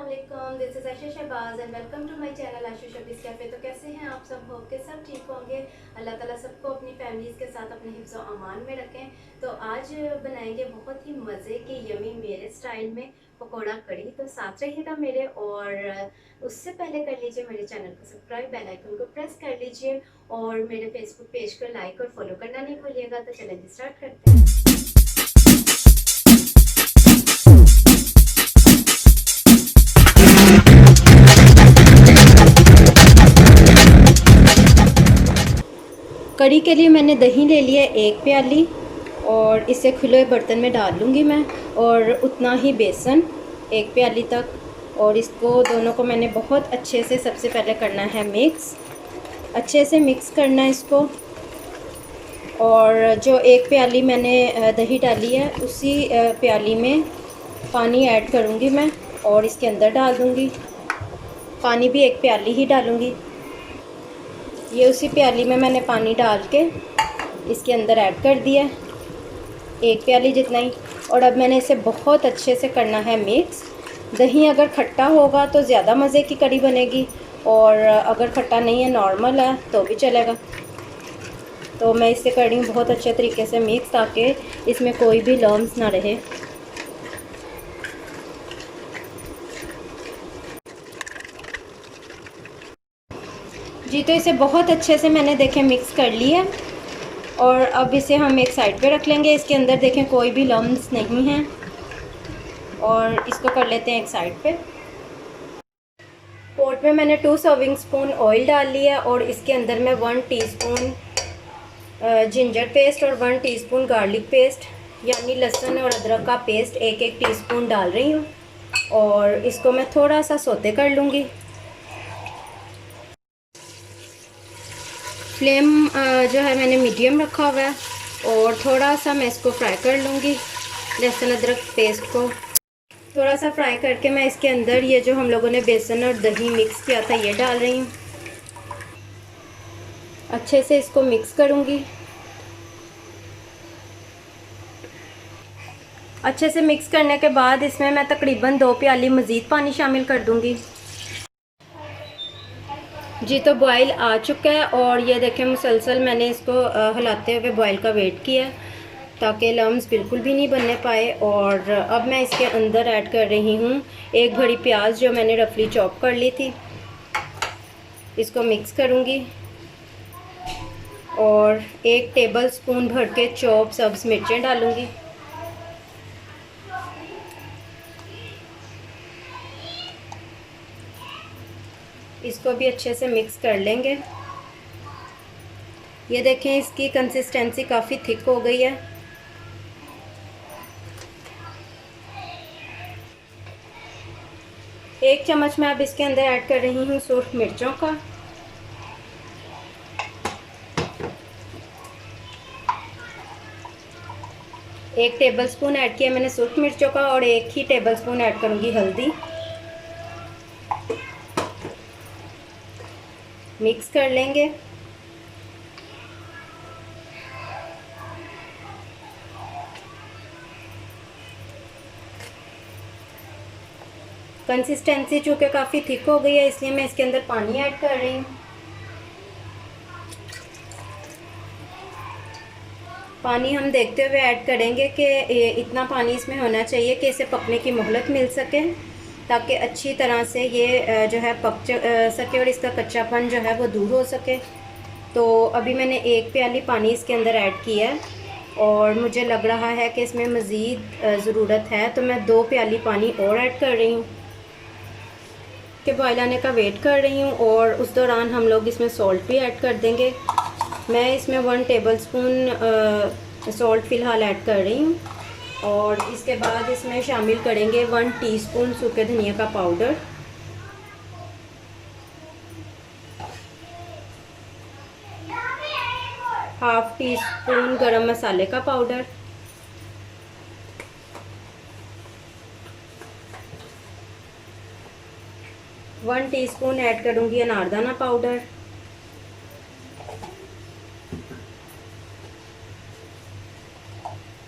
अस्सलाम, this is Ayesha Shahbaz and welcome to my channel Ashu Shabeez cafe. तो कैसे हैं आप सब? होप के सब ठीक होंगे। अल्लाह ताला सबको अपनी फैमिलीज़ के साथ अपने हिफ्ज़ व अमान में रखें। तो आज बनाएंगे बहुत ही मज़े के यमी मेरे स्टाइल में पकौड़ा कड़ी। तो साथ रहिएगा मेरे, और उससे पहले कर लीजिए मेरे चैनल को सब्सक्राइब, बेल आइकन को प्रेस कर लीजिए और मेरे फेसबुक पेज को लाइक और फॉलो करना नहीं भूलिएगा। तो चलिए स्टार्ट करते हैं। कड़ी के लिए मैंने दही ले लिया 1 प्याली और इसे खुले बर्तन में डाल लूँगी मैं, और उतना ही बेसन 1 प्याली तक। और इसको दोनों को मैंने बहुत अच्छे से सबसे पहले करना है मिक्स, अच्छे से मिक्स करना है इसको। और जो 1 प्याली मैंने दही डाली है उसी प्याली में पानी ऐड करूँगी मैं और इसके अंदर डाल दूँगी। पानी भी 1 प्याली ही डालूँगी। ये उसी प्याली में मैंने पानी डाल के इसके अंदर ऐड कर दिया 1 प्याली जितना ही। और अब मैंने इसे बहुत अच्छे से करना है मिक्स। दही अगर खट्टा होगा तो ज़्यादा मज़े की कड़ी बनेगी, और अगर खट्टा नहीं है, नॉर्मल है, तो भी चलेगा। तो मैं इसे कड़ी बहुत अच्छे तरीके से मिक्स, ताकि इसमें कोई भी लम्स ना रहे। जी, तो इसे बहुत अच्छे से मैंने देखें मिक्स कर लिया, और अब इसे हम एक साइड पे रख लेंगे। इसके अंदर देखें कोई भी लम्स नहीं है, और इसको कर लेते हैं एक साइड पे। पोट में मैंने 2 सर्विंग स्पून ऑयल डाल लिया, और इसके अंदर मैं 1 टीस्पून जिंजर पेस्ट और 1 टीस्पून गार्लिक पेस्ट, यानी लहसुन और अदरक का पेस्ट 1-1 टीस्पून डाल रही हूँ। और इसको मैं थोड़ा सा सौते कर लूँगी। फ्लेम जो है मैंने मीडियम रखा हुआ है, और थोड़ा सा मैं इसको फ्राई कर लूँगी। लहसुन अदरक पेस्ट को थोड़ा सा फ्राई करके मैं इसके अंदर ये जो हम लोगों ने बेसन और दही मिक्स किया था ये डाल रही हूँ। अच्छे से इसको मिक्स करूँगी। अच्छे से मिक्स करने के बाद इसमें मैं तकरीबन 2 प्याली मज़ीद पानी शामिल कर दूँगी। जी, तो बॉयल आ चुका है, और ये देखें मुसलसल मैंने इसको हिलाते हुए बॉयल का वेट किया, ताकि लम्स बिल्कुल भी नहीं बनने पाए। और अब मैं इसके अंदर ऐड कर रही हूँ 1 बड़ी प्याज जो मैंने रफली चॉप कर ली थी। इसको मिक्स करूँगी, और 1 टेबलस्पून भर के चॉप सब्ज़ मिर्चें डालूँगी। इसको भी अच्छे से मिक्स कर लेंगे। ये देखें इसकी कंसिस्टेंसी काफ़ी थिक हो गई है। एक चम्मच मैं अब इसके अंदर ऐड कर रही हूँ सूर्ख मिर्चों का। एक टेबलस्पून ऐड किया मैंने सूर्ख मिर्चों का, और 1 ही टेबलस्पून ऐड करूँगी हल्दी। मिक्स कर लेंगे। कंसिस्टेंसी चूँकि काफ़ी थिक हो गई है, इसलिए मैं इसके अंदर पानी ऐड कर रही हूँ। पानी हम देखते हुए ऐड करेंगे कि इतना पानी इसमें होना चाहिए कि इसे पकने की मोहलत मिल सके, ताकि अच्छी तरह से ये जो है पक सके और इसका कच्चापन जो है वो दूर हो सके। तो अभी मैंने 1 प्याली पानी इसके अंदर ऐड किया है, और मुझे लग रहा है कि इसमें मज़ीद ज़रूरत है, तो मैं 2 प्याली पानी और ऐड कर रही हूँ। के बॉयल आने का वेट कर रही हूँ, और उस दौरान हम लोग इसमें सॉल्ट भी ऐड कर देंगे। मैं इसमें 1 टेबलस्पून सॉल्ट फ़िलहाल ऐड कर रही हूँ, और इसके बाद इसमें शामिल करेंगे 1 टीस्पून सूखे धनिया का पाउडर, हाफ़ टीस्पून गरम मसाले का पाउडर, 1 टीस्पून ऐड करूँगी अनारदाना पाउडर,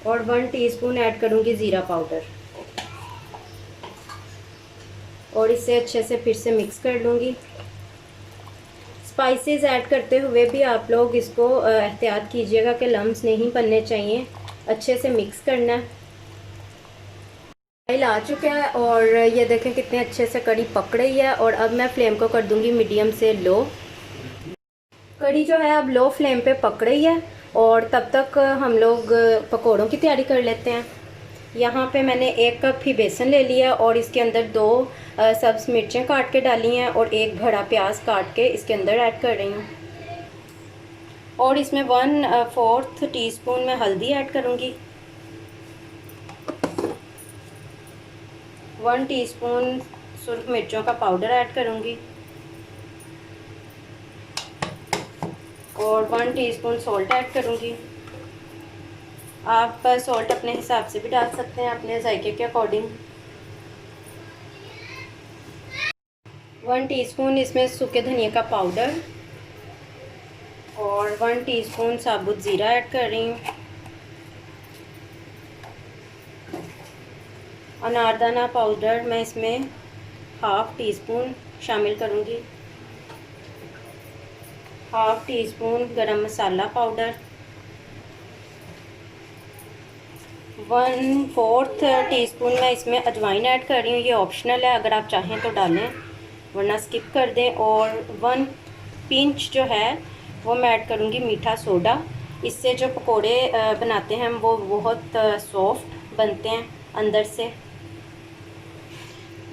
और 1 टीस्पून ऐड करूँगी ज़ीरा पाउडर। और इसे अच्छे से फिर से मिक्स कर लूँगी। स्पाइसेस ऐड करते हुए भी आप लोग इसको एहतियात कीजिएगा कि लम्स नहीं बनने चाहिए। अच्छे से मिक्स करना है। ऑयल आ चुका है और ये देखें कितने अच्छे से कड़ी पक रही है। और अब मैं फ्लेम को कर दूंगी मीडियम से लो। कड़ी जो है अब लो फ्लेम पे पक रही है और तब तक हम लोग पकोड़ों की तैयारी कर लेते हैं। यहाँ पे मैंने 1 कप ही बेसन ले लिया और इसके अंदर 2 सब्ज़ मिर्चें काट के डाली हैं और 1 बड़ा प्याज काट के इसके अंदर ऐड कर रही हूँ। और इसमें 1/4 टीस्पून मैं हल्दी ऐड करूँगी, 1 टीस्पून सुर्ख मिर्चों का पाउडर ऐड करूँगी और 1 टीस्पून सॉल्ट ऐड करूँगी। आप सॉल्ट अपने हिसाब से भी डाल सकते हैं, अपने जायके के अकॉर्डिंग। 1 टीस्पून इसमें सूखे धनिया का पाउडर और 1 टीस्पून साबुत ज़ीरा ऐड कर रही हूँ। अनारदाना पाउडर मैं इसमें 1/2 टीस्पून शामिल करूँगी। 1/2 टीस्पून गरम मसाला पाउडर, 1/4 टीस्पून मैं इसमें अजवाइन ऐड कर रही हूँ। ये ऑप्शनल है, अगर आप चाहें तो डालें वरना स्किप कर दें। और 1 पिंच जो है वो मैं ऐड करूँगी मीठा सोडा। इससे जो पकोड़े बनाते हैं वो बहुत सॉफ्ट बनते हैं अंदर से।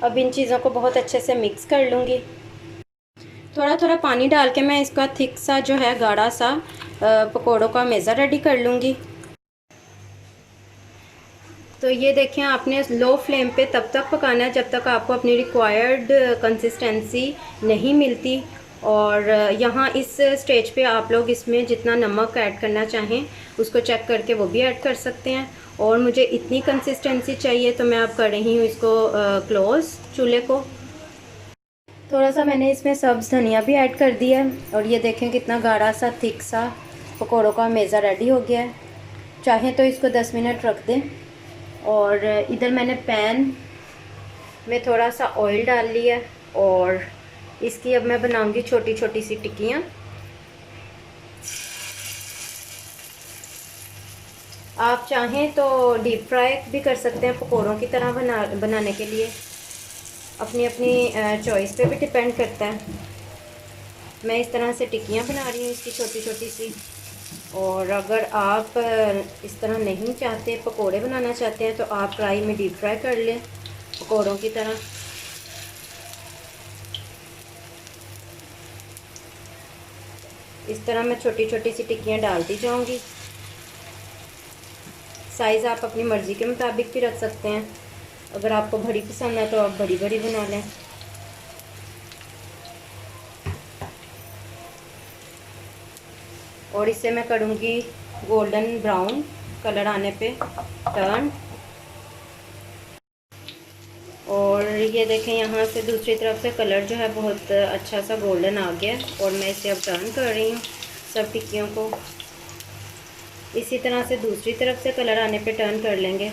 अब इन चीज़ों को बहुत अच्छे से मिक्स कर लूँगी। थोड़ा थोड़ा पानी डाल के मैं इसका थिक सा जो है गाढ़ा सा पकोड़ों का मेज़ा रेडी कर लूँगी। तो ये देखें, आपने लो फ्लेम पे तब तक पकाना है जब तक आपको अपनी रिक्वायर्ड कंसिस्टेंसी नहीं मिलती। और यहाँ इस स्टेज पे आप लोग इसमें जितना नमक ऐड करना चाहें उसको चेक करके वो भी ऐड कर सकते हैं। और मुझे इतनी कंसिस्टेंसी चाहिए तो मैं अब कर रही हूँ इसको क्लोज़ चूल्हे को। थोड़ा सा मैंने इसमें सब्ज़ धनिया भी ऐड कर दिया है और ये देखें कितना गाढ़ा सा थिक सा पकोड़ों का मेज़ा रेडी हो गया है। चाहें तो इसको 10 मिनट रख दें। और इधर मैंने पैन में थोड़ा सा ऑयल डाल लिया और इसकी अब मैं बनाऊंगी छोटी छोटी सी टिक्कियाँ। आप चाहें तो डीप फ्राई भी कर सकते हैं पकोड़ों की तरह बनाने के लिए, अपनी अपनी चॉइस पे भी डिपेंड करता है। मैं इस तरह से टिक्कियाँ बना रही हूँ इसकी छोटी छोटी सी। और अगर आप इस तरह नहीं चाहते, पकोड़े बनाना चाहते हैं, तो आप कढ़ाई में डीप फ्राई कर लें पकोड़ों की तरह। इस तरह मैं छोटी छोटी सी टिक्कियाँ डालती जाऊंगी। साइज़ आप अपनी मर्ज़ी के मुताबिक भी रख सकते हैं। अगर आपको बड़ी पसंद है तो आप बड़ी बड़ी बना लें। और इसे मैं करूँगी गोल्डन ब्राउन कलर आने पे टर्न। और ये देखें, यहाँ से दूसरी तरफ से कलर जो है बहुत अच्छा सा गोल्डन आ गया और मैं इसे अब टर्न कर रही हूँ सब टिक्कियों को। इसी तरह से दूसरी तरफ से कलर आने पे टर्न कर लेंगे।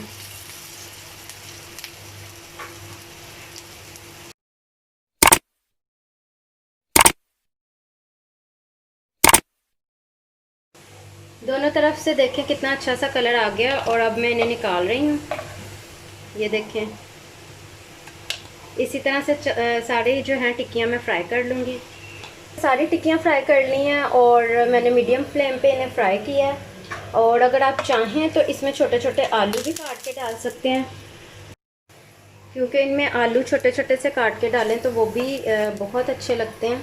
दोनों तरफ से देखें कितना अच्छा सा कलर आ गया और अब मैं इन्हें निकाल रही हूँ। ये देखें, इसी तरह से सारी जो है टिक्कियाँ मैं फ्राई कर लूँगी। सारी टिक्कियाँ फ्राई कर ली हैं और मैंने मीडियम फ्लेम पे इन्हें फ्राई किया है। और अगर आप चाहें तो इसमें छोटे छोटे आलू भी काट के डाल सकते हैं, क्योंकि इनमें आलू छोटे छोटे से काट के डालें तो वो भी बहुत अच्छे लगते हैं,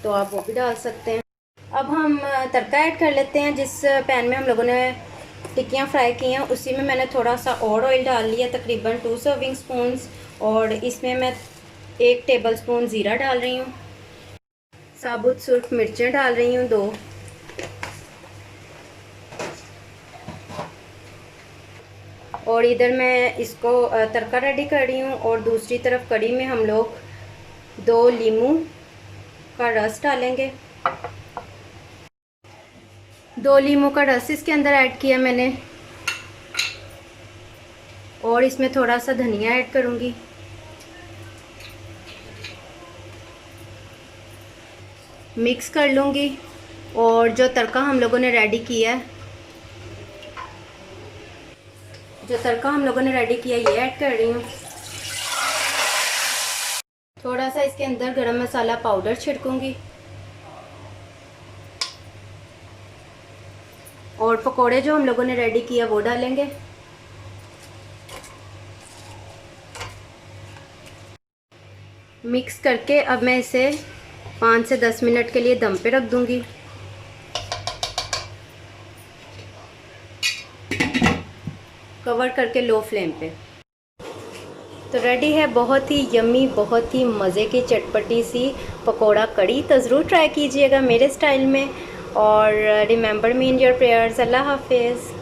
तो आप वो भी डाल सकते हैं। अब हम तड़का ऐड कर लेते हैं। जिस पैन में हम लोगों ने टिक्कियाँ फ्राई की हैं उसी में मैंने थोड़ा सा और ऑयल डाल लिया, तकरीबन 2 सर्विंग स्पून्स। और इसमें मैं 1 टेबलस्पून ज़ीरा डाल रही हूँ, साबुत सुर्ख मिर्चें डाल रही हूँ 2, और इधर मैं इसको तड़का रेडी कर रही हूँ। और दूसरी तरफ कढ़ी में हम लोग 2 लीमू का रस डालेंगे। 2 लीमू का रस इसके अंदर ऐड किया मैंने और इसमें थोड़ा सा धनिया ऐड करूँगी। मिक्स कर लूँगी और जो तड़का हम लोगों ने रेडी किया है, ये ऐड कर रही हूँ। थोड़ा सा इसके अंदर गरम मसाला पाउडर छिड़कूँगी और पकोड़े जो हम लोगों ने रेडी किया वो डालेंगे। मिक्स करके अब मैं इसे 5 से 10 मिनट के लिए दम पे रख दूँगी। कवर करके लो फ्लेम पे। तो रेडी है बहुत ही यम्मी, बहुत ही मज़े की चटपटी सी पकोड़ा कड़ी। तो ज़रूर ट्राई कीजिएगा मेरे स्टाइल में। और remember me in your prayers. अल्लाह हाफिज़।